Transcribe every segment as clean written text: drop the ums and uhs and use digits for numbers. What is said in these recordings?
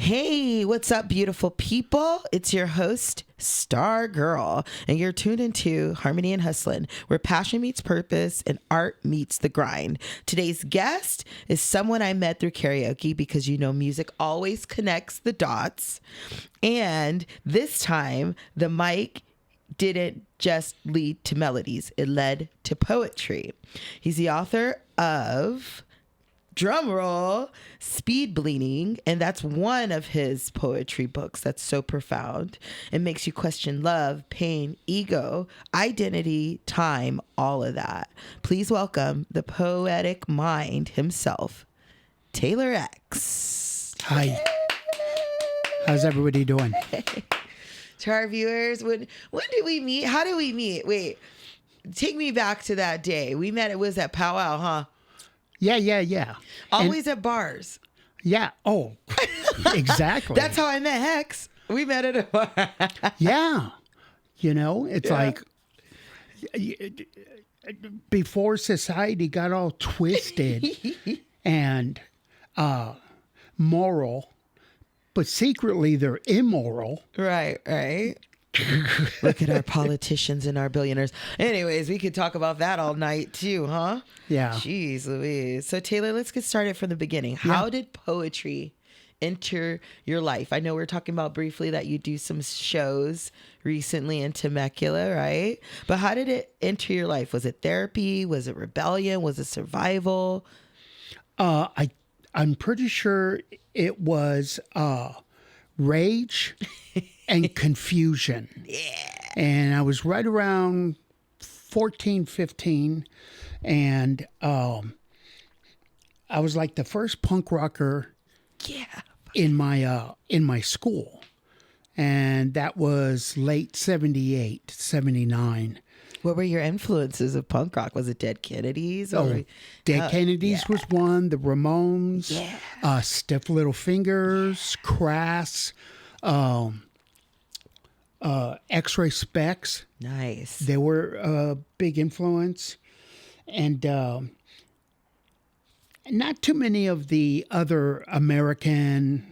Hey, what's up, beautiful people? It's your host, Star Gurl, and you're tuned into Harmony and Hustlin', where passion meets purpose and art meets the grind. Today's guest is someone I met through karaoke because you know music always connects the dots. And this time, the mic didn't just lead to melodies, it led to poetry. He's the author of, drumroll, SpeedBleeding, and that's one of his poetry books that's so profound. It makes you question love, pain, ego, identity, time, all of that. Please welcome the poetic mind himself, Taylor X. Hi. How's everybody doing? To our viewers, when did we meet? How did we meet? Wait, take me back to that day. We met, it was at Powwow, huh? Yeah. Always at bars. Yeah. Oh, exactly. That's how I met Hex. We met at a bar. Yeah. You know, it's like before society got all twisted and moral, but secretly they're immoral. Right. Look at our politicians and our billionaires. Anyways, we could talk about that all night too, huh? Yeah. Jeez Louise. So Taylor, let's get started from the beginning. How did poetry enter your life? I know we were talking about briefly that you do some shows recently in Temecula, right? But how did it enter your life? Was it therapy? Was it rebellion? Was it survival? I'm pretty sure it was rage and confusion. Yeah. And I was right around 14, 15. And I was like the first punk rocker in my school. And that was late 78, 79. What were your influences of punk rock? Was it Dead Kennedys? Dead Kennedys was one, the Ramones, Stiff Little Fingers, Crass, X-Ray Specs. Nice. They were a big influence. And not too many of the other American,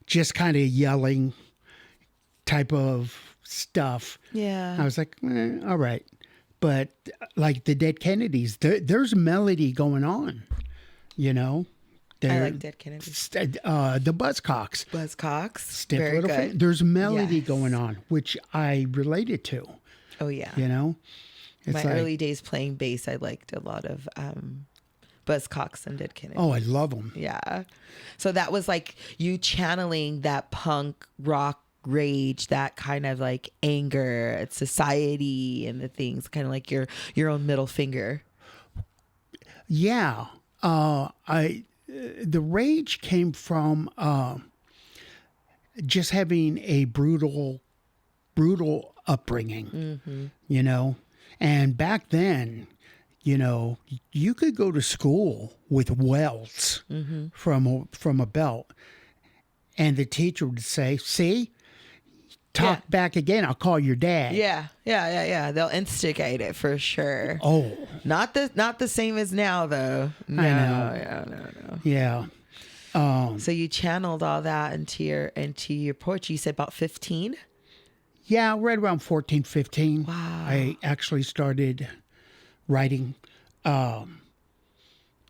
just kind of yelling type of stuff. Yeah. I was like, all right. But like the Dead Kennedys, there's melody going on, you know. I like Dead Kennedys. The Buzzcocks. Stiff very Little good. There's melody going on, which I related to. Oh, yeah. You know? It's My early days playing bass, I liked a lot of Buzzcocks and Dead Kennedys. Oh, I love them. Yeah. So that was like you channeling that punk rock rage, that kind of like anger at society and the things, kind of like your own middle finger. Yeah. The rage came from just having a brutal upbringing, you know. And back then, you know, you could go to school with welts from a belt, and the teacher would say, "See, talk back again. I'll call your dad." Yeah. They'll instigate it for sure. Oh, not the same as now though. No, I know. No. Yeah. So you channeled all that into your poetry. You said about 15? Yeah, right around 14, 15. Wow. I actually started writing,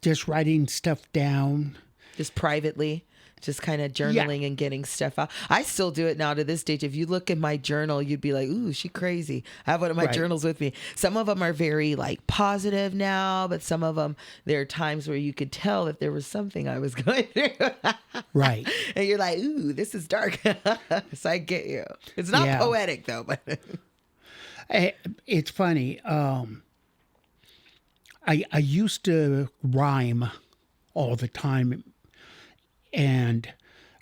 just writing stuff down. Just privately, just kind of journaling and getting stuff out. I still do it now to this stage. If you look at my journal, you'd be like, ooh, she crazy. I have one of my journals with me. Some of them are very like positive now, but some of them, there are times where you could tell that there was something I was going through. Right. And you're like, ooh, this is dark. So I get you. It's not poetic though, but it's funny. I used to rhyme all the time. And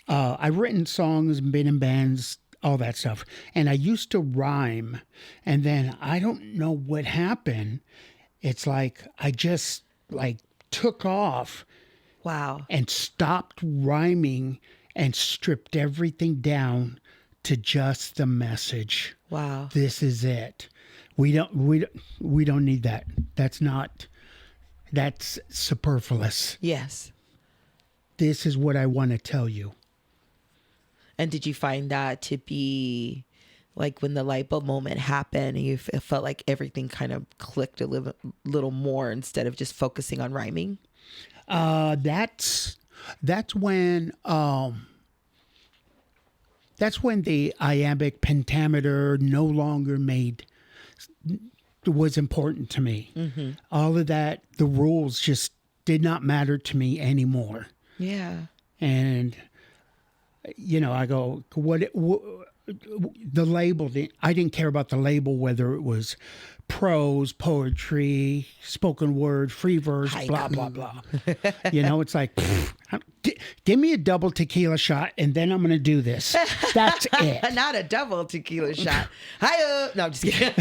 I've written songs, been in bands, all that stuff. And I used to rhyme. And then I don't know what happened. It's like I just like took off. Wow. And stopped rhyming and stripped everything down to just the message. Wow. This is it. We don't need that. That's superfluous. Yes. This is what I want to tell you. And did you find that to be like when the light bulb moment happened and it felt like everything kind of clicked a little more instead of just focusing on rhyming? That's when the iambic pentameter no longer was important to me. Mm-hmm. All of that, the rules just did not matter to me anymore. Yeah. And I go, the label, I didn't care about the label, whether it was prose, poetry, spoken word, free verse, Haiku. blah, blah, blah. It's like, give me a double tequila shot and then I'm going to do this. That's it. Not a double tequila shot. Hi-oh. No, I'm just kidding.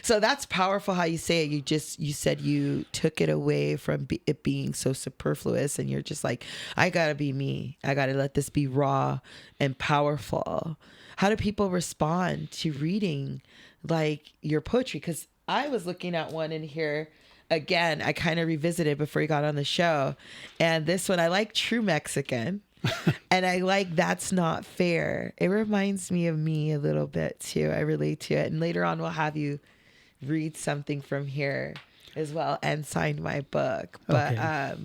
So that's powerful how you say it. You said you took it away from it being so superfluous, and you're just like, I got to be me. I got to let this be raw and powerful. How do people respond to reading like your poetry? Because I was looking at one in here again. I kind of revisited before you got on the show, and this one I like True Mexican, and I like That's Not Fair. It reminds me of me a little bit too. I relate to it, and later on we'll have you read something from here as well and sign my book. But okay.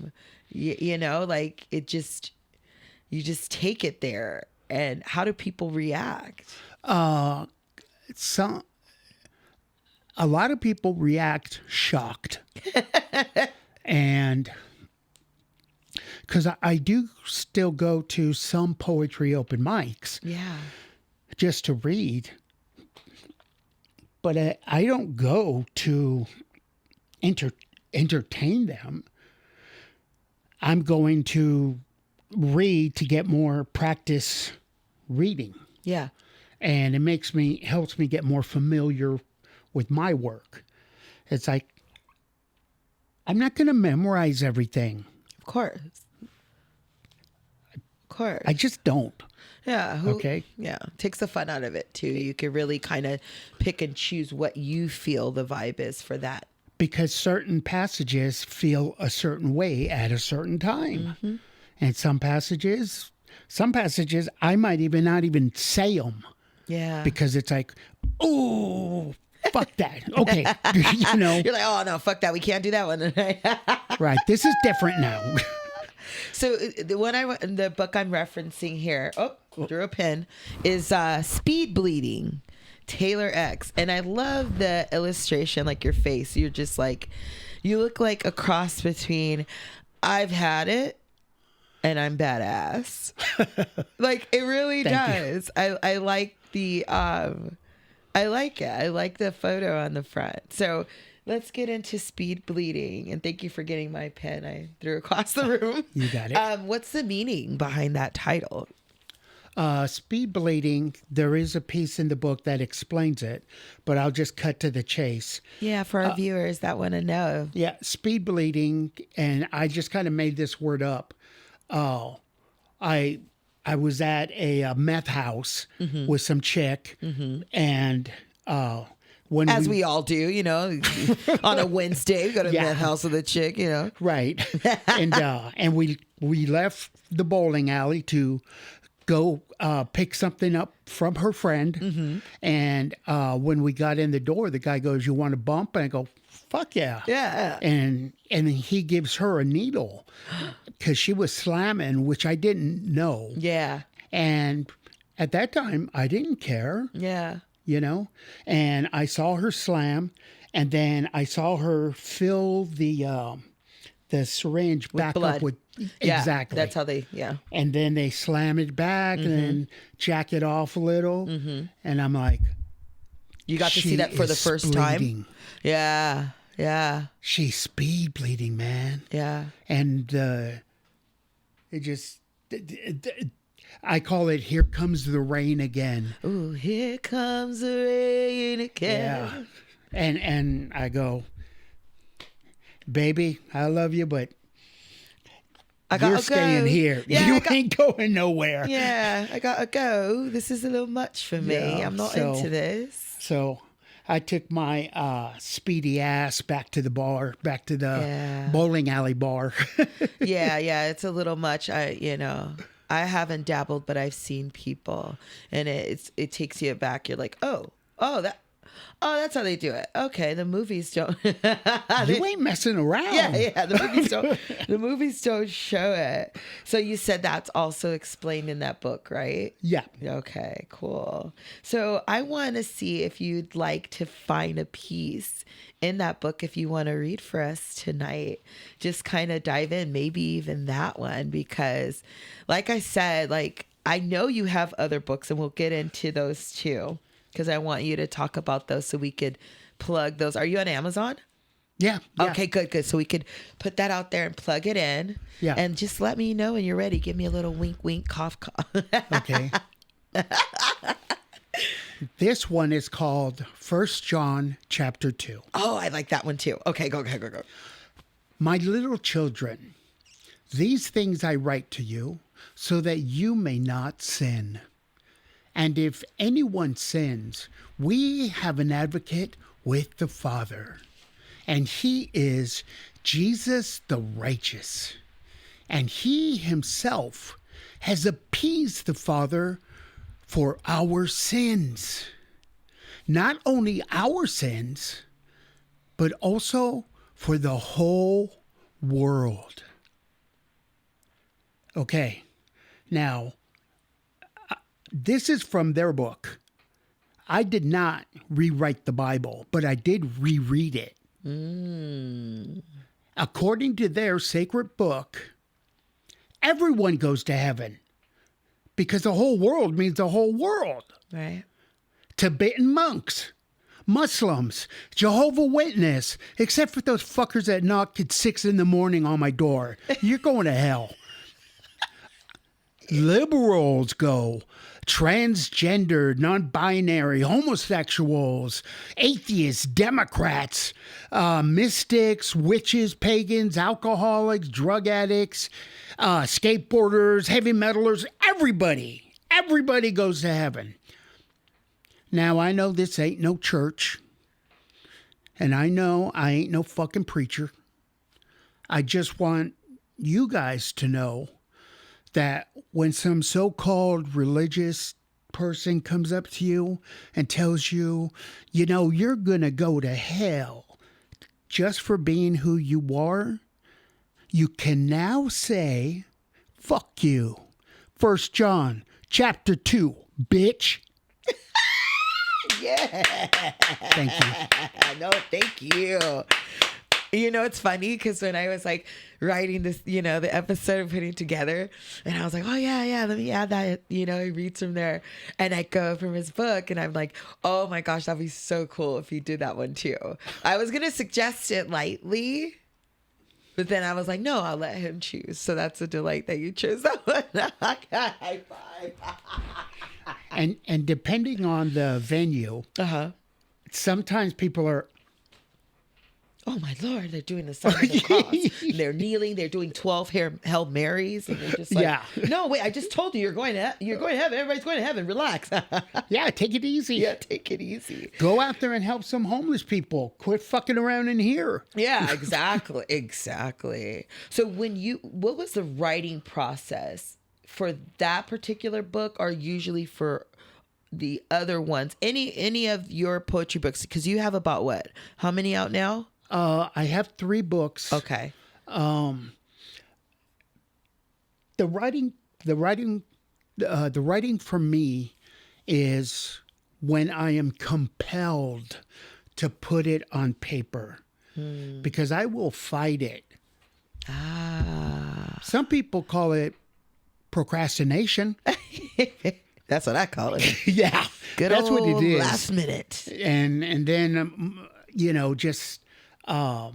like you just take it there. And how do people react? A lot of people react shocked. And because I do still go to some poetry open mics. Yeah. Just to read. But I don't go to entertain them. I'm going to read to get more practice reading. Yeah. And it helps me get more familiar with my work. It's like, I'm not going to memorize everything. Of course. I just don't. Yeah. Okay. Yeah. Takes the fun out of it too. You can really kind of pick and choose what you feel the vibe is for that. Because certain passages feel a certain way at a certain time. Mm-hmm. And some passages, I might even not even say them. Yeah. Because it's like, oh, fuck that. Okay. You're like, oh, no, fuck that. We can't do that one. Right. This is different now. So the book I'm referencing here, drew a pen, is SpeedBleeding, Taylor X. And I love the illustration, like your face. You're just like, you look like a cross between I've had it and I'm badass. Like it really does. I like the I like it. I like the photo on the front. So let's get into SpeedBleeding. And thank you for getting my pen. I threw across the room. You got it. What's the meaning behind that title? SpeedBleeding, there is a piece in the book that explains it, but I'll just cut to the chase. Yeah, for our viewers that want to know. Yeah, SpeedBleeding, and I just kind of made this word up. I was at a meth house with some chick, and when we all do, on a Wednesday, we go to the meth house with a chick, right, and we left the bowling alley to go pick something up from her friend, and when we got in the door, the guy goes, "You want a bump?" And I go, "Fuck yeah!" Yeah, and he gives her a needle because she was slamming, which I didn't know. Yeah, and at that time, I didn't care. Yeah, and I saw her slam, and then I saw her fill the syringe back blood. up with exactly. That's how they and then they slam it back and then jack it off a little, and I'm like, you got to see that for the first time. Yeah. She's speed bleeding, man. Yeah. And it just, I call it "Here Comes the Rain Again." Ooh, here comes the rain again. Yeah. And I go, "Baby, I love you, but you're staying here. Yeah, you ain't going nowhere." Yeah, I gotta go. This is a little much for me. Yeah, I'm not into this. So I took my speedy ass back to the bar, back to the bowling alley bar. Yeah, it's a little much. I haven't dabbled, but I've seen people, and it takes you back. You're like, that's how they do it. Okay, the movies don't. You ain't messing around. Yeah. The movies don't show it. So you said that's also explained in that book, right? Yeah. Okay, cool. So I want to see if you'd like to find a piece in that book if you want to read for us tonight. Just kind of dive in, maybe even that one, because like I said, like I know you have other books and we'll get into those too, because I want you to talk about those so we could plug those. Are you on Amazon? Yeah. Okay, good. So we could put that out there and plug it in. Yeah. And just let me know when you're ready. Give me a little wink, wink, cough, cough. Okay. This one is called 1 John chapter 2. Oh, I like that one too. Okay, go. My little children, these things I write to you so that you may not sin. And if anyone sins, we have an advocate with the Father, and he is Jesus the righteous. And he himself has appeased the Father for our sins. Not only our sins, but also for the whole world. Okay, now, this is from their book. I did not rewrite the Bible, but I did reread it. According to their sacred book, everyone goes to heaven because the whole world means the whole world. Right. Tibetan monks, Muslims, Jehovah's Witness, except for those fuckers that knock at 6 a.m. on my door. You're going to hell. Liberals go. Transgender, non-binary, homosexuals, atheists, Democrats, mystics, witches, pagans, alcoholics, drug addicts, skateboarders, heavy metalers, everybody. Everybody goes to heaven. Now, I know this ain't no church, and I know I ain't no fucking preacher. I just want you guys to know that when some so-called religious person comes up to you and tells you, you know, you're going to go to hell just for being who you are, you can now say, fuck you. 1 John chapter 2, bitch. Yeah. Thank you. No, thank you. You know, it's funny because when I was like writing this, you know, the episode and putting it together, and I was like, oh, yeah, let me add that. You know, he reads from there. And I go from his book and I'm like, oh my gosh, that'd be so cool if he did that one too. I was going to suggest it lightly, but then I was like, no, I'll let him choose. So that's a delight that you chose that one. High five. And depending on the venue, sometimes people are, oh my Lord, they're doing the sign of the cross. They're kneeling. They're doing 12 Hail Marys. And they're just like, yeah. No, wait, I just told you you're going to heaven. Everybody's going to heaven. Relax. Yeah, take it easy. Yeah, take it easy. Go out there and help some homeless people. Quit fucking around in here. Yeah, exactly. Exactly. So what was the writing process for that particular book, or usually for the other ones? Any of your poetry books? Because you have about what? How many out now? I have 3 books. Okay. The writing for me is when I am compelled to put it on paper, because I will fight it. Some people call it procrastination. That's what I call it. Yeah, Good that's old what it is. last minute. And then you know, just the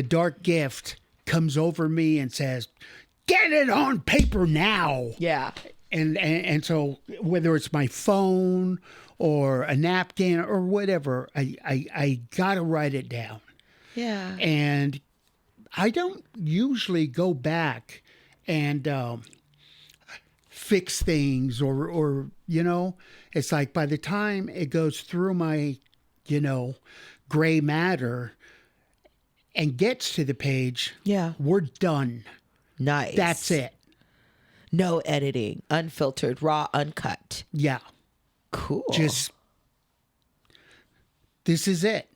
dark gift comes over me and says, "Get it on paper now." Yeah. And so whether it's my phone or a napkin or whatever, I gotta write it down. Yeah. And I don't usually go back and fix things or you know, it's like by the time it goes through my, you know, gray matter and gets to the page, Yeah. we're done. Nice. That's it. No editing, unfiltered, raw, uncut. Yeah. Cool. Just, this is it.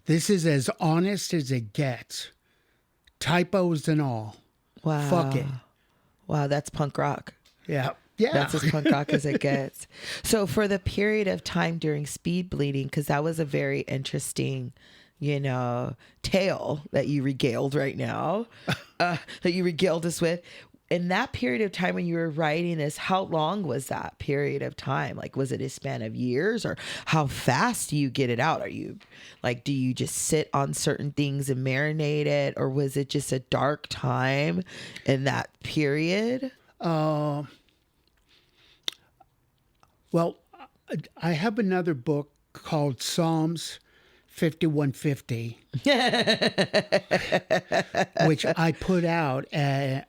This is as honest as it gets. Typos and all. wow. Fuck it. Wow, that's punk rock. Yeah. Yeah. That's as punk rock as it gets. So for the period of time during SpeedBleeding, because that was a very interesting, tale that you regaled right now, that you regaled us with. In that period of time when you were writing this, how long was that period of time? Like, was it a span of years, or how fast do you get it out? Are you do you just sit on certain things and marinate it, or was it just a dark time in that period? Well, I have another book called Psalms 5150, which I put out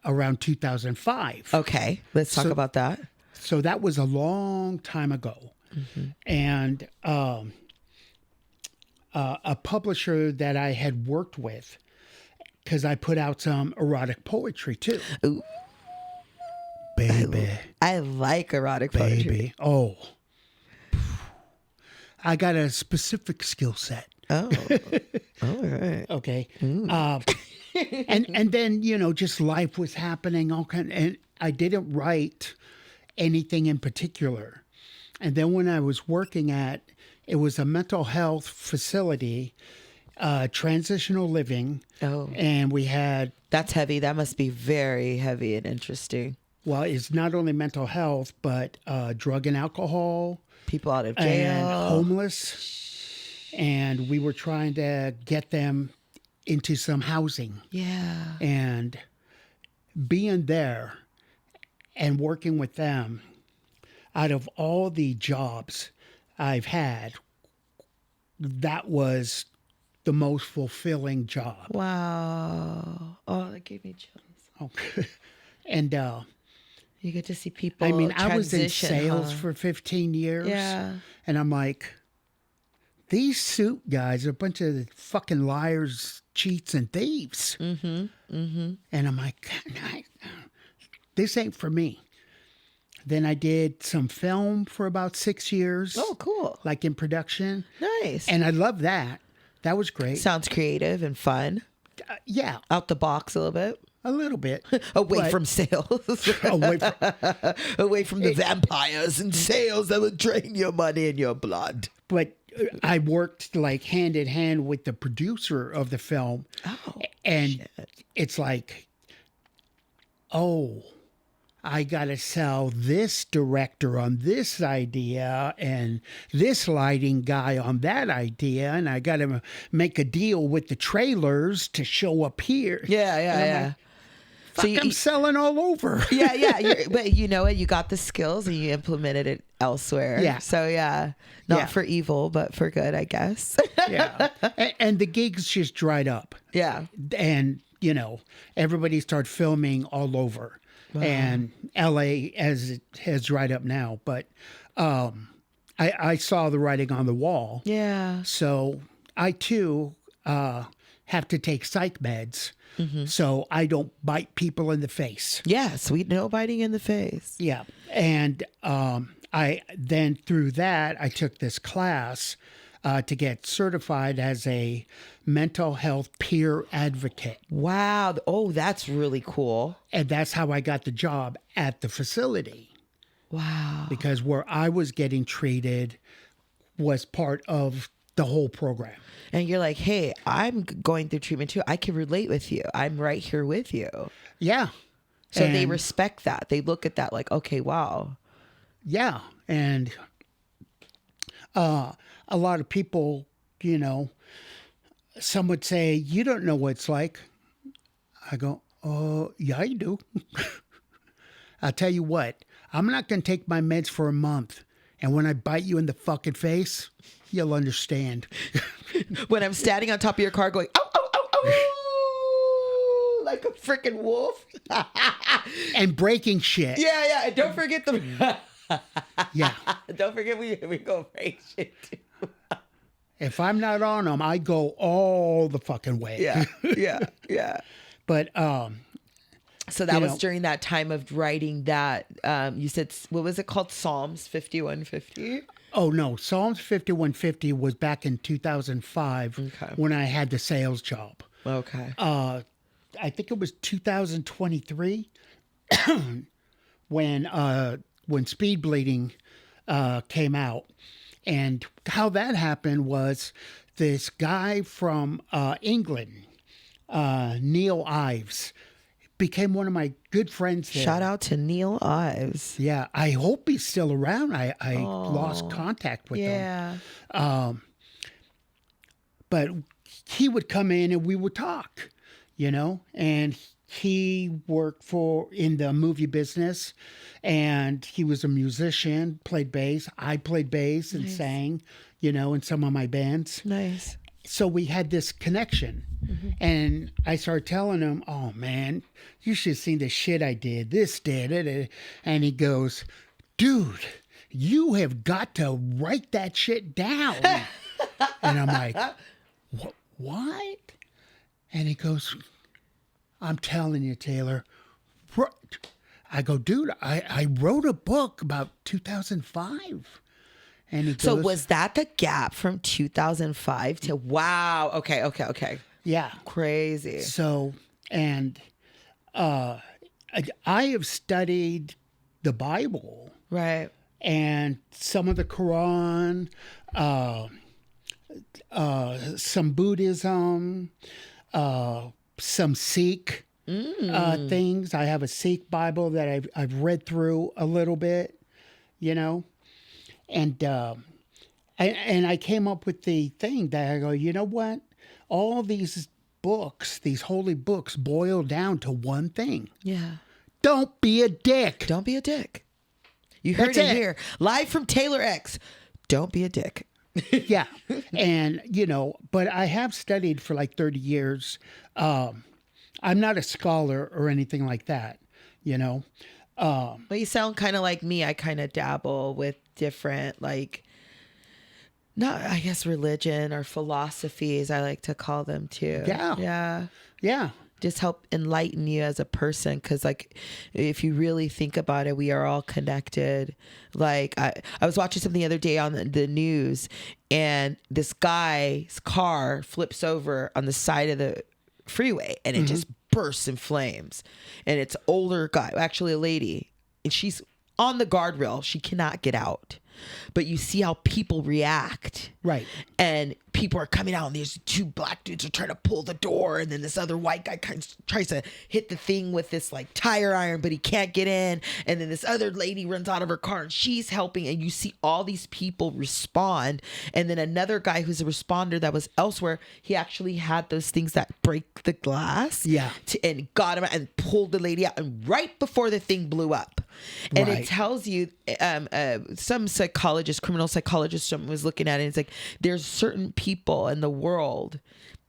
around 2005. Okay, let's talk about that. So that was a long time ago. Mm-hmm. And a publisher that I had worked with, because I put out some erotic poetry too. Ooh. Baby. I like erotic poetry. Baby. Oh. I got a specific skill set. Oh, all right. Okay. And then, just life was happening, and I didn't write anything in particular. And then when I was working it was a mental health facility, transitional living. Oh. And we had... That's heavy. That must be very heavy and interesting. Well, it's not only mental health, but drug and alcohol. People out of jail. And homeless. And we were trying to get them into some housing. Yeah. And being there and working with them, out of all the jobs I've had, that was the most fulfilling job. Wow. Oh, that gave me chills. Okay. And you get to see people. I mean, I was in transition, sales for 15 years. Yeah. And I'm like, these suit guys are a bunch of fucking liars, cheats, and thieves. Mm-hmm. Mm-hmm. And I'm like, this ain't for me. Then I did some film for about 6 years. Oh, cool. Like in production. Nice. And I love that. That was great. Sounds creative and fun. Yeah. Out the box a little bit. A little bit. Away from sales. Away from the vampires and sales that would drain your money and your blood. But I worked like hand in hand with the producer of the film. Oh, and shit. It's like, oh, I got to sell this director on this idea and this lighting guy on that idea. And I got to make a deal with the trailers to show up here. Yeah. Like, I'm selling all over. Yeah. But you know what? You got the skills and you implemented it elsewhere. Yeah. So not for evil, but for good, I guess. Yeah. And the gigs just dried up. Yeah. And, everybody started filming all over. Wow. And LA as it has dried up now. But I saw the writing on the wall. Yeah. So I too have to take psych meds. Mm-hmm. So I don't bite people in the face. Yeah, sweet no biting in the face. Yeah. And I then through that, I took this class to get certified as a mental health peer advocate. Wow. Oh, that's really cool. And that's how I got the job at the facility. Wow. Because where I was getting treated was part of the whole program. And you're like, hey, I'm going through treatment too. I can relate with you. I'm right here with you. Yeah. So they respect that. They look at that like, okay, wow. Yeah. And a lot of people, some would say, you don't know what it's like. I go, oh, yeah, I do. I'll tell you what, I'm not going to take my meds for a month. And when I bite you in the fucking face, you'll understand. When I'm standing on top of your car going, oh, oh, oh, oh, like a freaking wolf. And breaking shit. Yeah. And don't forget the... Yeah. Don't forget we go break shit too. If I'm not on them, I go all the fucking way. Yeah. But So that was during that time of writing that, you said, what was it called? Psalms 5150? Oh, no. Psalms 5150 was back in 2005 when I had the sales job. Okay. I think it was 2023 when SpeedBleeding came out. And how that happened was this guy from England, Neil Ives, became one of my good friends there. Shout out to Neil Ives. Yeah, I hope he's still around. I lost contact with him. But he would come in and we would talk, and he worked in the movie business, and he was a musician, played bass. I played bass and sang, in some of my bands. Nice. So we had this connection. And I started telling him, oh, man, you should have seen the shit I did. This did it. And he goes, dude, you have got to write that shit down. And I'm like, what? And he goes, I'm telling you, Taylor. I go, dude, I wrote a book about 2005. And he goes, so was that the gap from 2005 to, wow. Okay. Yeah. Crazy. So, and I have studied the Bible. Right. And some of the Quran, some Buddhism, some Sikh things. I have a Sikh Bible that I've read through a little bit, and I came up with the thing that I go, you know what? All these books, these holy books, boil down to one thing. Yeah. Don't be a dick. Don't be a dick. You heard it here. Live from Taylor X. Don't be a dick. Yeah. And, but I have studied for like 30 years. I'm not a scholar or anything like that, Well, you sound kind of like me. I kind of dabble with different, not, I guess, religion or philosophies, I like to call them too. Yeah. Just help enlighten you as a person. Because, if you really think about it, we are all connected. I was watching something the other day on the news, and this guy's car flips over on the side of the freeway, and it just bursts in flames. And it's an older guy, actually a lady, and she's on the guardrail. She cannot get out. But you see how people react. Right. And people are coming out, and these two black dudes are trying to pull the door. And then this other white guy tries to hit the thing with this tire iron, but he can't get in. And then this other lady runs out of her car and she's helping. And you see all these people respond. And then another guy who's a responder that was elsewhere, he actually had those things that break the glass. Yeah. And got him and pulled the lady out. And right before the thing blew up. And it tells you, some psychologist, criminal psychologist, someone was looking at it, and it's like, there's certain people in the world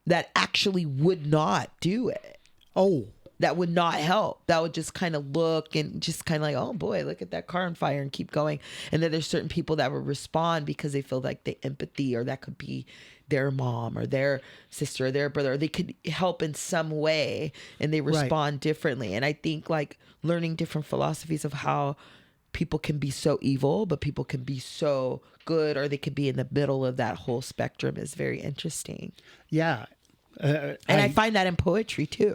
that actually would not do it. Oh. That would not help. That would just kind of look and just kind of oh boy, look at that car on fire, and keep going. And then there's certain people that will respond because they feel like the empathy, or that could be their mom or their sister or their brother, or they could help in some way, and they respond differently. And I think learning different philosophies of how people can be so evil, but people can be so good, or they could be in the middle of that whole spectrum, is very interesting. Yeah. And I find that in poetry too,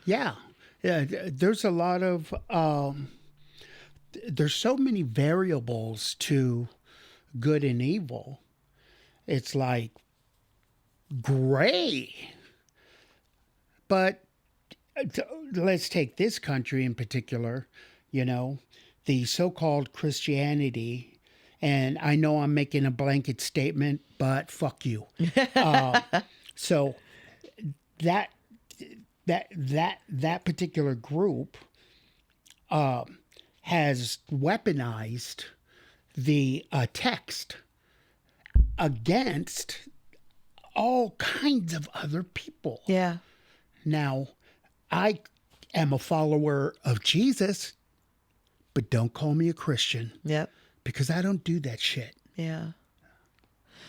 Yeah. There's a lot of, there's so many variables to good and evil. It's like gray. But let's take this country in particular, the so-called Christianity. And I know I'm making a blanket statement, but fuck you. So that particular group has weaponized the text against all kinds of other people. Yeah. Now, I am a follower of Jesus, but don't call me a Christian. Yep. Because I don't do that shit. Yeah.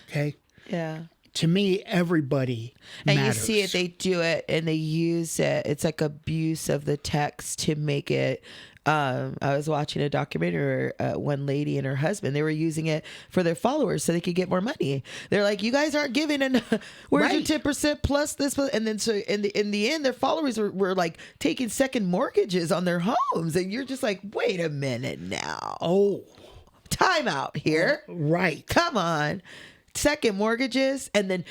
Okay? Yeah. to me, everybody And matters. you see it, they do it, and they use it. It's like abuse of the text to make it. I was watching a documentary where one lady and her husband, they were using it for their followers so they could get more money. They're like, you guys aren't giving enough. Where's your 10% plus this? And then so in the end, their followers were like taking second mortgages on their homes. And you're just like, wait a minute now. Oh, Time out here. right. Come on. Second mortgages. And then,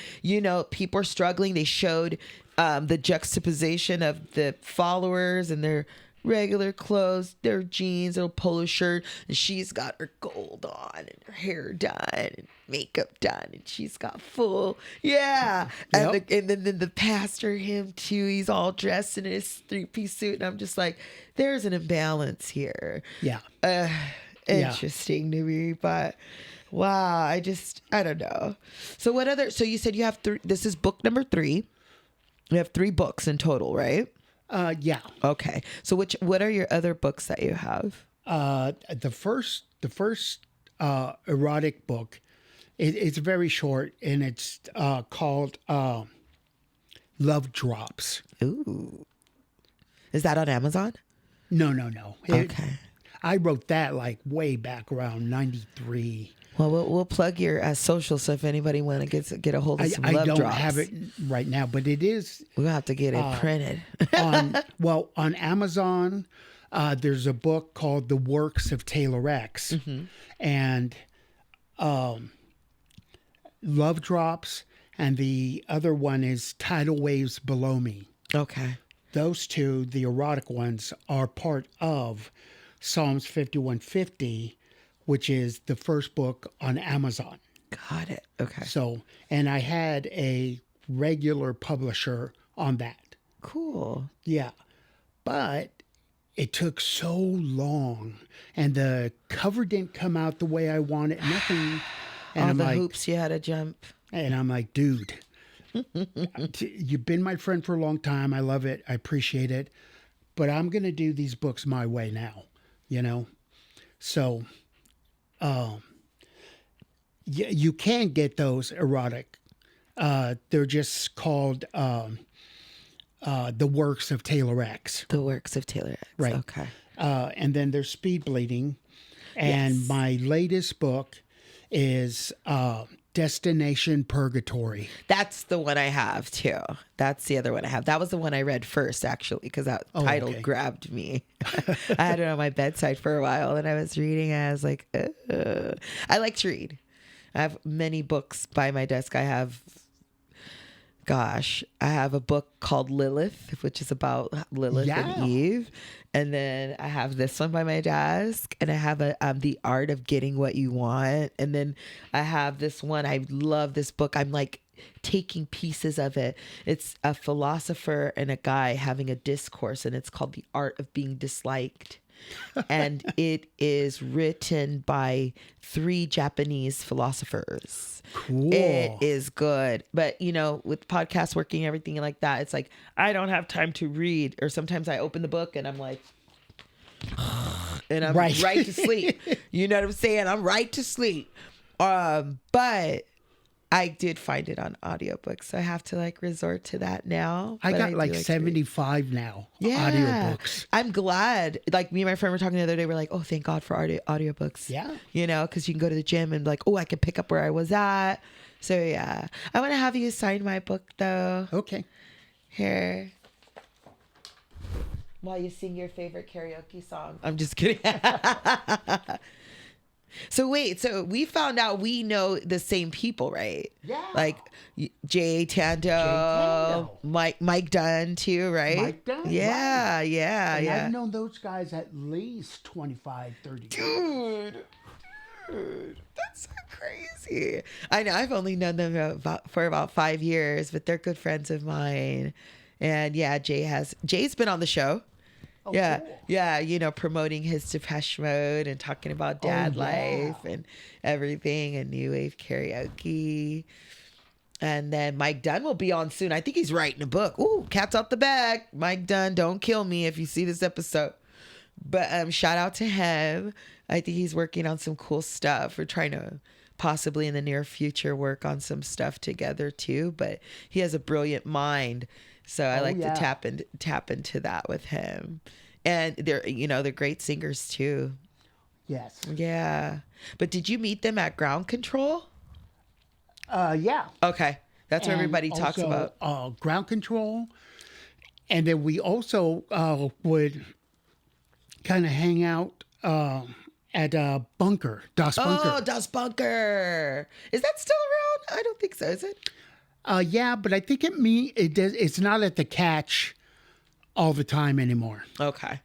people are struggling. They showed the juxtaposition of the followers and their regular clothes, their jeans, little polo shirt, and she's got her gold on and her hair done and makeup done, and she's got full, Yep. and then the pastor, him too, he's all dressed in his 3-piece suit, and I'm just like, there's an imbalance here. Yeah. Interesting to me, but wow, I don't know. So so you said you have this is book number 3. You have 3 books in total, right? Yeah. Okay. So what are your other books that you have? The first erotic book, it's very short, and it's called Love Drops. Ooh. Is that on Amazon? No. Okay. I wrote that like way back around 93. Well, we'll plug your social, so if anybody want to get a hold of some I Love don't Drops. have it right now, but it is We'll have to get it printed. on Amazon. There's a book called The Works of Taylor X, and Love Drops, and the other one is Tidal Waves Below Me. Okay. Those two, the erotic ones, are part of Psalms 5150, which is the first book on Amazon. Got it. Okay. So, and I had a regular publisher on that. Cool. Yeah. But it took so long, and the cover didn't come out the way I wanted. Nothing. And All I'm the like, hoops you had to jump. and I'm like, dude, you've been my friend for a long time. I love it. I appreciate it. But I'm going to do these books my way now, So, you can get those erotic. They're just called The Works of Taylor X. The Works of Taylor X. Right. Okay. And then there's SpeedBleeding. And Yes. my latest book is Destination Purgatory. That's the one I have too. That's the other one I have. That was the one I read first, actually, because that title okay. grabbed me. I had it on my bedside for a while, and I was reading it. I was like, I like to read. I have many books by my desk. I have a book called Lilith, which is about Lilith and Eve. And then I have this one by my desk, and I have The Art of Getting What You Want. And then I have this one. I love this book. I'm like taking pieces of it. It's a philosopher and a guy having a discourse, and it's called The Art of Being Disliked. And it is written by 3 Japanese philosophers. Cool. It is good. But, with podcast working and everything like that, it's like, I don't have time to read. Or sometimes I open the book and I'm like, and I'm right to sleep. You know what I'm saying? I'm right to sleep. But I did find it on audiobooks, so I have to resort to that now. I But got do like to 75 now yeah. audiobooks. I'm glad. Me and my friend were talking the other day. We're like, oh, thank God for audiobooks. Yeah. Because you can go to the gym and I can pick up where I was at. So, yeah. I want to have you sign my book, though. Okay. Here. While you sing your favorite karaoke song. I'm just kidding. So wait, we found out we know the same people, right? Yeah. Like Jay Tando, Mike Dunn too, right? Mike Dunn? Yeah, Right. yeah, And yeah. I've known those guys at least 25, 30 years. Dude, that's so crazy. I know I've only known them for about 5 years, but they're good friends of mine. And yeah, Jay's been on the show. Oh, Yeah, cool. yeah, promoting his Depeche Mode and talking about dad life and everything and new wave karaoke. And then Mike Dunn will be on soon. I think he's writing a book. Ooh, cat's out the bag. Mike Dunn, don't kill me if you see this episode. But shout out to him. I think he's working on some cool stuff. We're trying to possibly in the near future work on some stuff together too. But he has a brilliant mind, so I like to tap into that with him. And they're great singers too. Yes. Yeah. But did you meet them at Ground Control? Yeah. Okay. That's what everybody talks also, about. Ground Control. And then we also would kind of hang out at Bunker, Das Bunker. Oh, Das Bunker. Is that still around? I don't think so, is it? Yeah, but I think it's not at the Catch all the time anymore. Okay.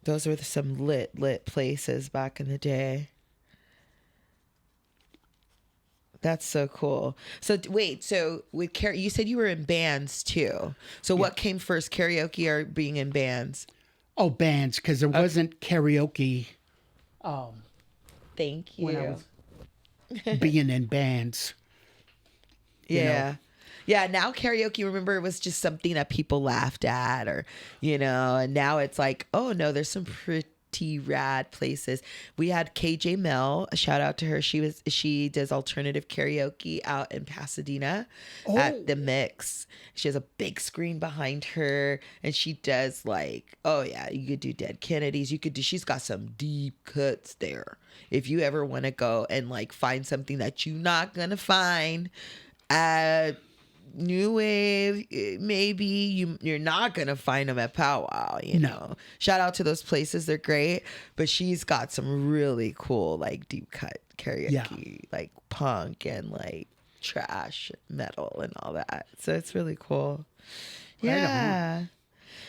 Those were some lit places back in the day. That's so cool. So wait, so with you said you were in bands too. So what came first, karaoke or being in bands? Oh, bands, because there wasn't karaoke. Thank you. When I was being in bands. Yeah. Yeah, now karaoke, remember, it was just something that people laughed at and now it's like, oh no, there's some pretty rad places. We had KJ Mel, a shout out to her. She does alternative karaoke out in Pasadena at the Mix. She has a big screen behind her and she does you could do Dead Kennedys. She's got some deep cuts there. If you ever want to go and find something that you're not going to find at New Wave, maybe you're not gonna find them at Powwow. No. Shout out to those places, they're great. But she's got some really cool deep cut karaoke, punk and trash metal and all that. So it's really cool. Yeah.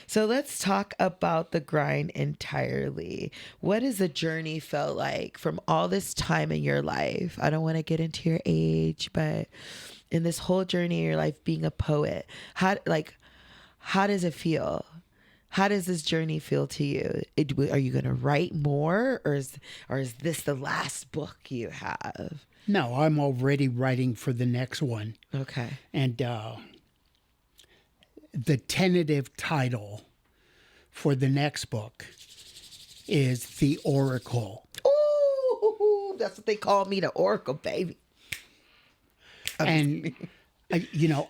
So let's talk about the grind entirely. What has the journey felt like from all this time in your life? I don't want to get into your age, but in this whole journey of your life being a poet, how does it feel? How does this journey feel to you? Are you going to write more or is this the last book you have? No, I'm already writing for the next one. Okay. And the tentative title for the next book is The Oracle. Ooh, that's what they call me, the Oracle, baby. And,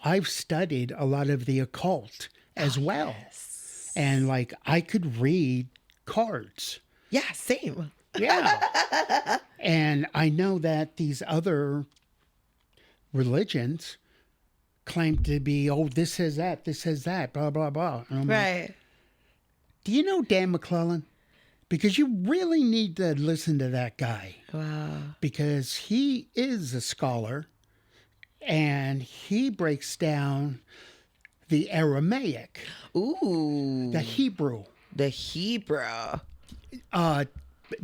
I've studied a lot of the occult as well. Yes. And, I could read cards. Yeah, same. Yeah. And I know that these other religions claim to be, this says that, blah, blah, blah. And I'm right. Do you know Dan McClellan? Because you really need to listen to that guy. Wow. Because he is a scholar. And he breaks down the Aramaic. Ooh. The Hebrew. The Hebrew.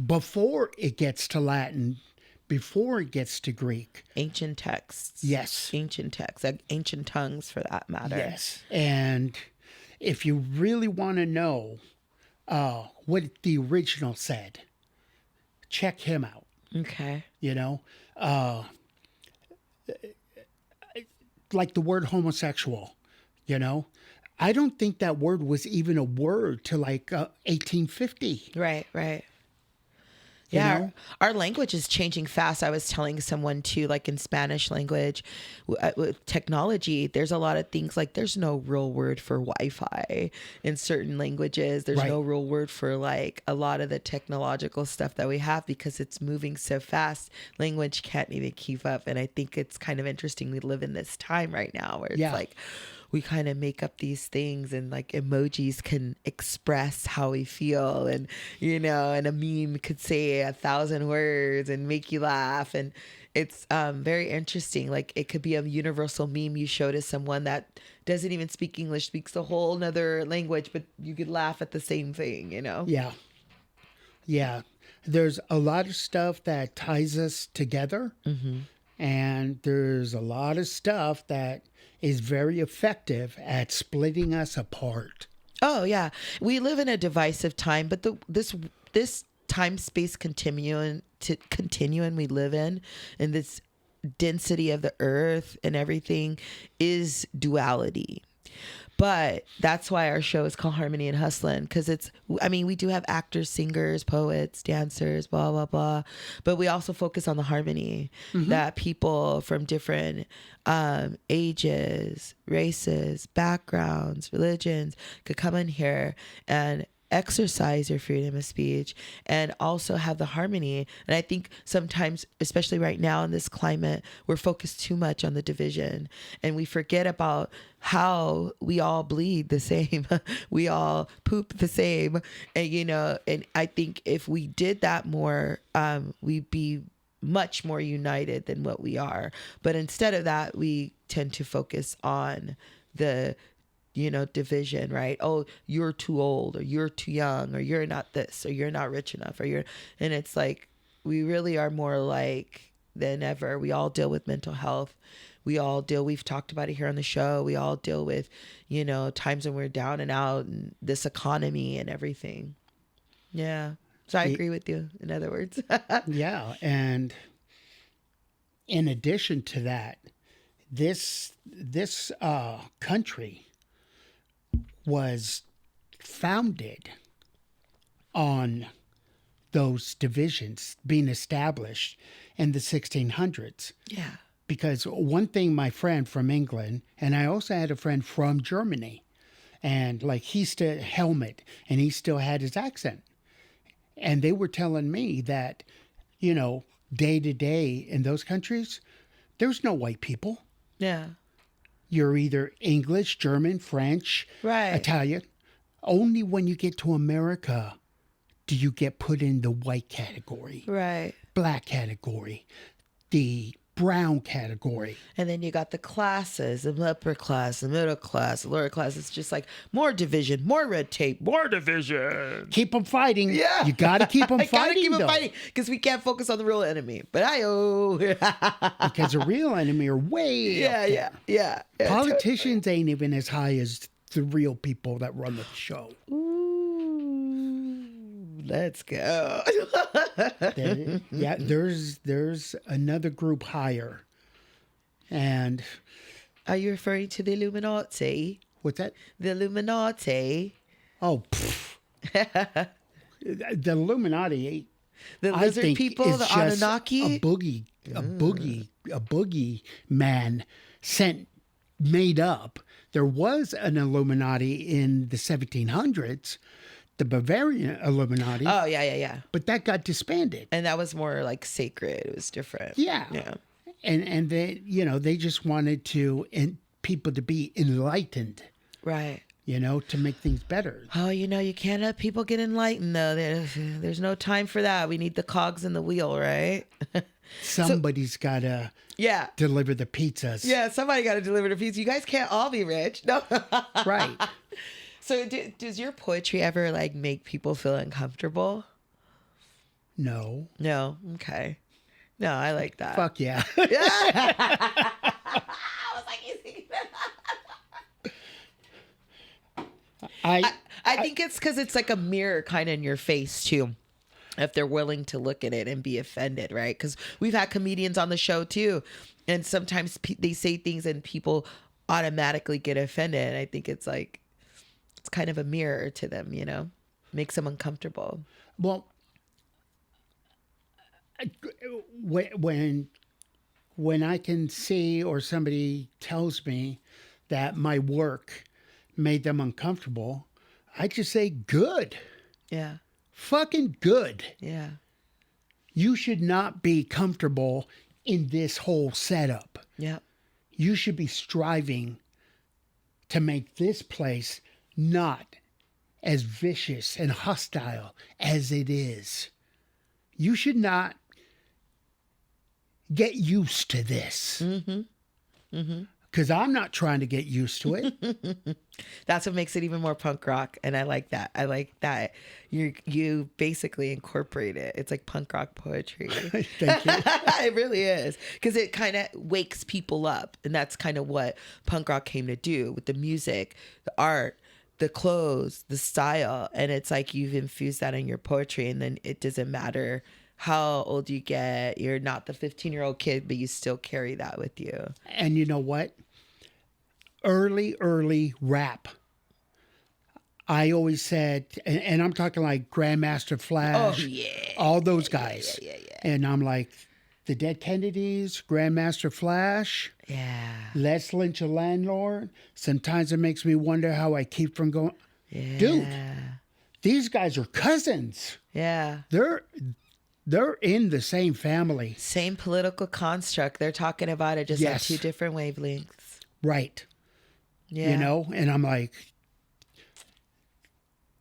Before it gets to Latin, before it gets to Greek. Ancient texts. Yes. Ancient texts, ancient tongues for that matter. Yes. And if you really want to know what the original said, check him out. Okay. Like the word homosexual, I don't think that word was even a word till 1850. Right. Yeah, our language is changing fast. I was telling someone too, in Spanish language, with technology, there's a lot of things there's no real word for Wi-Fi in certain languages. There's no real word for a lot of the technological stuff that we have because it's moving so fast. Language can't even keep up. And I think it's kind of interesting. We live in this time right now where it's we kind of make up these things and emojis can express how we feel and and a meme could say 1,000 words and make you laugh and it's very interesting. It could be a universal meme you show to someone that doesn't even speak English, speaks a whole nother language, but you could laugh at the same thing, Yeah. There's a lot of stuff that ties us together. Mm-hmm. And there's a lot of stuff that is very effective at splitting us apart. Oh, yeah. We live in a divisive time, but this time-space continuum we live in this density of the earth and everything is duality. But that's why our show is called Harmony and Hustlin', because we do have actors, singers, poets, dancers, blah, blah, blah. But we also focus on the harmony that people from different ages, races, backgrounds, religions could come in here and exercise your freedom of speech and also have the harmony. And I think sometimes, especially right now in this climate, we're focused too much on the division and we forget about how we all bleed the same. We all poop the same. And I think if we did that more, we'd be much more united than what we are. But instead of that, we tend to focus on the division, right? Oh, you're too old, or you're too young, or you're not this, or you're not rich enough, and it's like, we really are more like than ever. We all deal with mental health. We've talked about it here on the show. We all deal with, times when we're down and out and this economy and everything. Yeah. So I agree with you, in other words. Yeah. And in addition to that, this country was founded on those divisions being established in the 1600s. Yeah. Because one thing, my friend from England, and I also had a friend from Germany, and like he still helmet and he still had his accent. And they were telling me that, day to day in those countries, there's no white people. Yeah. You're either English, German, French, right, Italian. Only when you get to America do you get put in the white category, right, black category, the brown category. And then you got the classes, the upper class, the middle class, the lower class. It's just like more division, more red tape, more division. Keep them fighting. Yeah. You got to keep them fighting. Gotta keep them fighting because we can't focus on the real enemy. But because the real enemy are way up there. Yeah. Politicians ain't even as high as the real people that run the show. Ooh, let's go. There's another group higher. And are you referring to the Illuminati? What's that? The Illuminati. Oh, the Illuminati. The lizard people, the Anunnaki. A boogie man made up. There was an Illuminati in the 1700s. The Bavarian Illuminati. Oh, yeah. But that got disbanded. And that was more like sacred. It was different. Yeah. And they, they just wanted people to be enlightened. Right. To make things better. Oh, you can't have people get enlightened, though. There's no time for that. We need the cogs in the wheel, right? Somebody's got to deliver the pizzas. Yeah, somebody got to deliver the pizza. You guys can't all be rich. No. Right. So does your poetry ever like make people feel uncomfortable? No. No? Okay. No, I like that. Fuck yeah. I was like, I think it's because it's like a mirror kind of in your face too. If they're willing to look at it and be offended, right? Because we've had comedians on the show too. And sometimes they say things and people automatically get offended. And I think it's like, it's kind of a mirror to them, makes them uncomfortable. Well, when I can see or somebody tells me that my work made them uncomfortable, I just say, good. Yeah. Fucking good. Yeah. You should not be comfortable in this whole setup. Yeah. You should be striving to make this place not as vicious and hostile as it is. You should not get used to this. Mm-hmm. Mm-hmm. Because I'm not trying to get used to it. That's what makes it even more punk rock. And I like that. I like that you basically incorporate it. It's like punk rock poetry. Thank you. It really is. Because it kind of wakes people up. And that's kind of what punk rock came to do with the music, the art, the clothes, the style. And it's like you've infused that in your poetry. And then it doesn't matter how old you get. You're not the 15-year-old kid, but you still carry that with you. And you know what? early rap. I always said, and I'm talking like Grandmaster Flash, all those guys. Yeah. And I'm like, the Dead Kennedys, Grandmaster Flash, Yeah. Les Lynch, a Landlord. Sometimes it makes me wonder how I keep from going, dude, these guys are cousins. Yeah. They're in the same family. Same political construct. They're talking about it just on two different wavelengths. Right. Yeah. You know, and I'm like,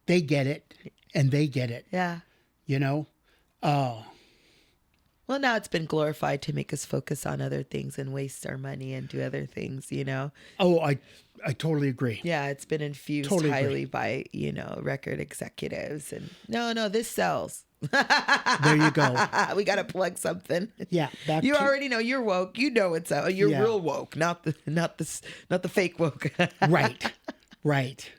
they get it, and they get it. Yeah. You know? Well, now it's been glorified to make us focus on other things and waste our money and do other things, you know? Oh, I totally agree. Yeah, it's been infused highly by, you know, record executives. And no, this sells. There you go. We got to plug something. Yeah. You already know you're woke. You know it's out. You're real woke, not the fake woke. Right.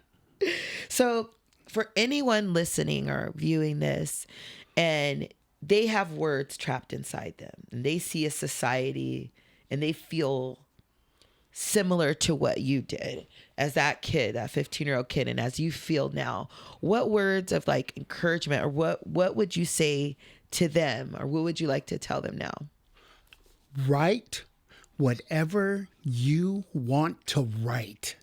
So for anyone listening or viewing this and they have words trapped inside them and they see a society and they feel similar to what you did as that kid, that 15-year-old kid, and as you feel now, what words of like encouragement or what would you say to them, or what would you like to tell them now? Write whatever you want to write.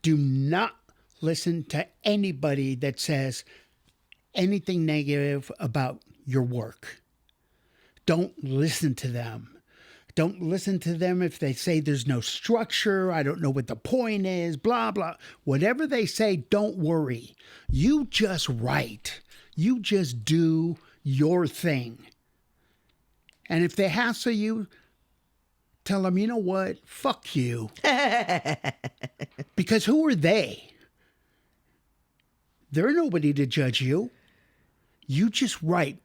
Do not listen to anybody that says anything negative about your work. Don't listen to them. Don't listen to them if they say there's no structure, I don't know what the point is, blah, blah. Whatever they say, don't worry. You just write. You just do your thing. And if they hassle you, tell them, you know what? Fuck you. Because who are they? They're nobody to judge you. You just write.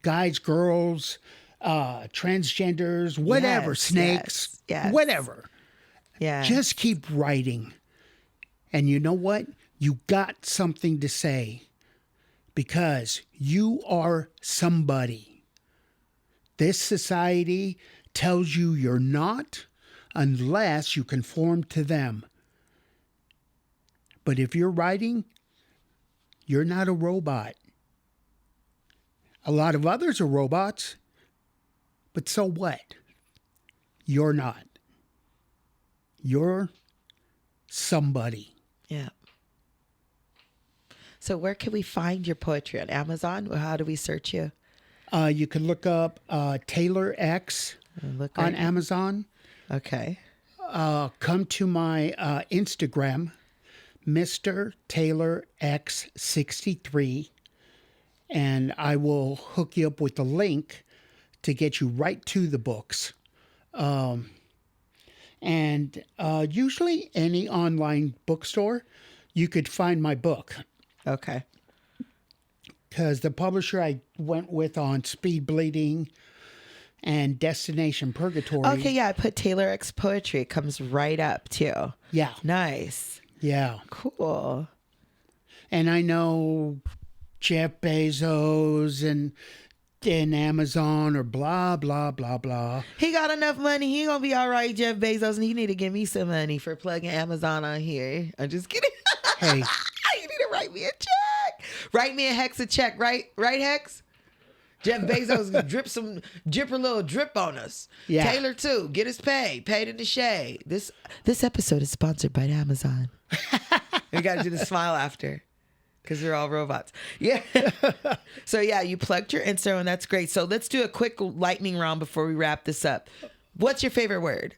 Guys, girls, transgenders, whatever, snakes, whatever. Yeah. Just keep writing. And you know what? You got something to say because you are somebody. This society tells you you're not unless you conform to them. But if you're writing, you're not a robot. A lot of others are robots, but so what? You're not. You're somebody. Yeah. So where can we find your poetry? On Amazon? Or how do we search you? You can look up Taylor X on Amazon. Okay. Come to my Instagram, Mr. Taylor X63, and I will hook you up with the link to get you right to the books. And usually any online bookstore, you could find my book. Okay. Because the publisher I went with on SpeedBleeding and Destination Purgatory. Okay, yeah, I put Taylor X Poetry. It comes right up too. Yeah. Nice. Yeah. Cool. And I know Jeff Bezos and Amazon or blah, blah, blah, blah. He got enough money. He gonna be all right, Jeff Bezos, and he need to give me some money for plugging Amazon on here. I'm just kidding. Hey. You need to write me a check. Write me a Hex a check, right? Right, Hex? Jeff Bezos drip a little drip on us. Yeah. Taylor too. Get his pay. Paid in the shade. This episode is sponsored by Amazon. We gotta do the smile after. Because they're all robots. Yeah. So yeah, you plugged your Instagram, and that's great. So let's do a quick lightning round before we wrap this up. What's your favorite word?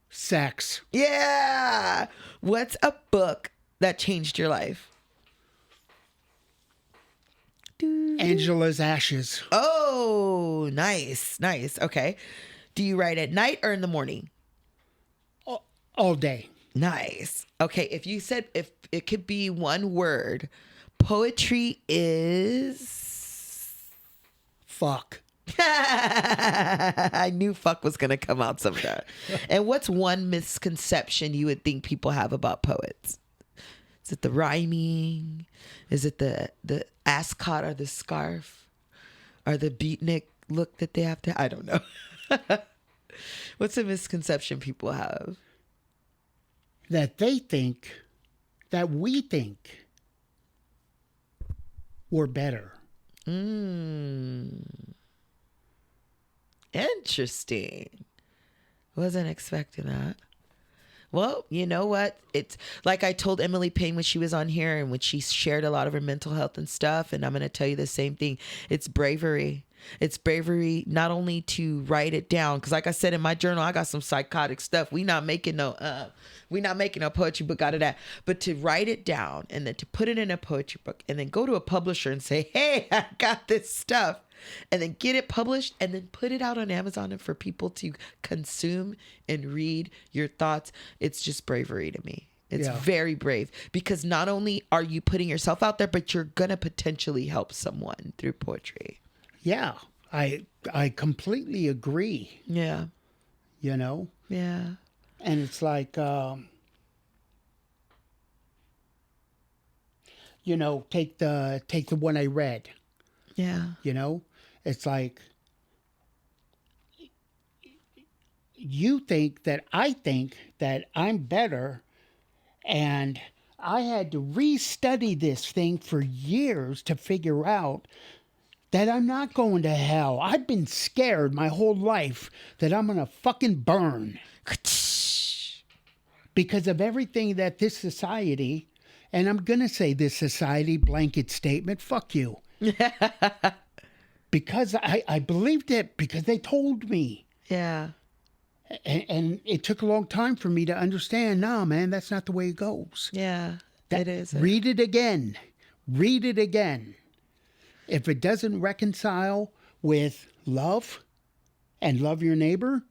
Sex. Yeah. What's a book that changed your life? Angela's Ashes. Oh, nice. Nice. Okay. Do you write at night or in the morning? All day. Nice. Okay. If you said, if it could be one word, poetry is... Fuck. I knew fuck was going to come out sometime. And what's one misconception you would think people have about poets? Is it the rhyming? Is it the ascot or the scarf? Or the beatnik look that they have to... I don't know. What's a misconception people have? That they think that we think we're better. Interesting. Wasn't expecting that. Well, you know what? It's like I told Emily Payne when she was on here and when she shared a lot of her mental health and stuff. And I'm going to tell you the same thing. It's bravery. It's bravery not only to write it down, because like I said in my journal, I got some psychotic stuff. We not making no poetry book out of that, but to write it down and then to put it in a poetry book and then go to a publisher and say, hey, I got this stuff, and then get it published and then put it out on Amazon and for people to consume and read your thoughts. It's just bravery to me. It's very brave, because not only are you putting yourself out there, but you're going to potentially help someone through poetry. Yeah, I completely agree. Yeah. You know? Yeah. And it's like, take the one I read. Yeah. You know? It's like, you think that I think that I'm better, and I had to restudy this thing for years to figure out that I'm not going to hell. I've been scared my whole life that I'm going to fucking burn because of everything that this society, and I'm going to say this society blanket statement, fuck you. Because I believed it because they told me. Yeah. And it took a long time for me to understand, no, man, that's not the way it goes. Yeah, it is. Read it again. Read it again. If it doesn't reconcile with love and love your neighbor,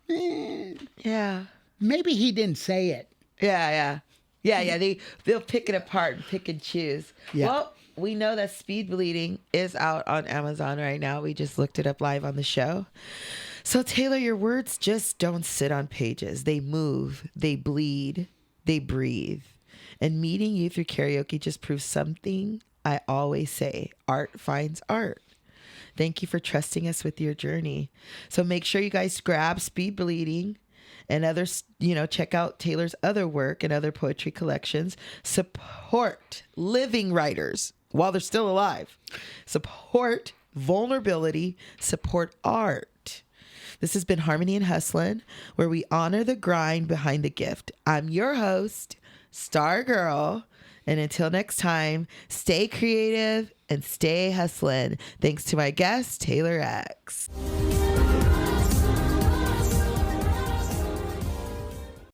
yeah, maybe he didn't say it. Yeah. They'll pick it apart and pick and choose. Yeah. Well, we know that SpeedBleeding is out on Amazon right now. We just looked it up live on the show. So Taylor, your words just don't sit on pages. They move, they bleed, they breathe. And meeting you through karaoke just proves something I always say: art finds art. Thank you for trusting us with your journey. So make sure you guys grab SpeedBleeding and others, check out Taylor's other work and other poetry collections. Support living writers while they're still alive. Support vulnerability, support art. This has been Harmony and Hustlin', where we honor the grind behind the gift. I'm your host, Star Gurl. And until next time, stay creative and stay hustlin'. Thanks to my guest, Taylor X.